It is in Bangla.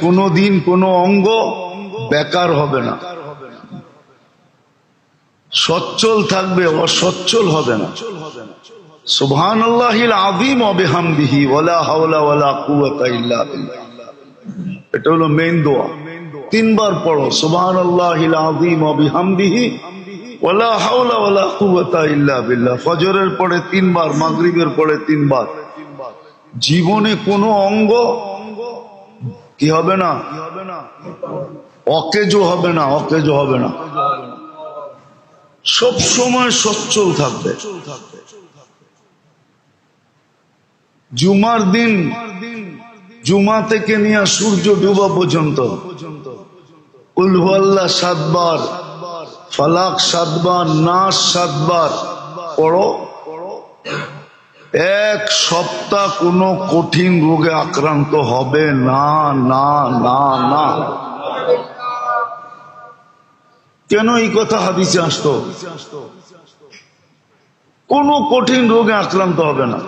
কোনোদিন কোনো অঙ্গ বেকার হবে না, সচ্ছল থাকবে, অসচ্ছল হবে না। সুবহানাল্লাহিল আযীম ওয়া বিহামদিহি ওয়ালা হাওলা ওয়ালা কুওয়াতা ইল্লা বিল্লাহ। এটা হলো মেইন দোয়া। তিনবার পড়ো সুবহানাল্লাহিল আযীম ওয়া বিহামদিহি ওয়ালা হাওলা ওয়ালা কুওয়াতা ইল্লা বিল্লাহ। ফজরের পরে তিনবার, মাগরিবের পরে তিনবার। জীবনে কোনো অঙ্গ কি হবে না, অকেজো হবে না, অকেজো হবে না, সব সময় সচ্ছল থাকবে। জুমার দিন, জুমা থেকে নিয়ে সূর্য ডুবা পর্যন্ত কুল হুয়াল্লাহ 7 বার, ফালাক 7 বার, নাস 7 বার পড়ো। এক সপ্তাহ কোনো কঠিন রোগে আক্রান্ত হবে না, না, না, না। কেন এই কথা হাদিসে আসতো? কোনো কঠিন রোগে আক্রান্ত হবে না।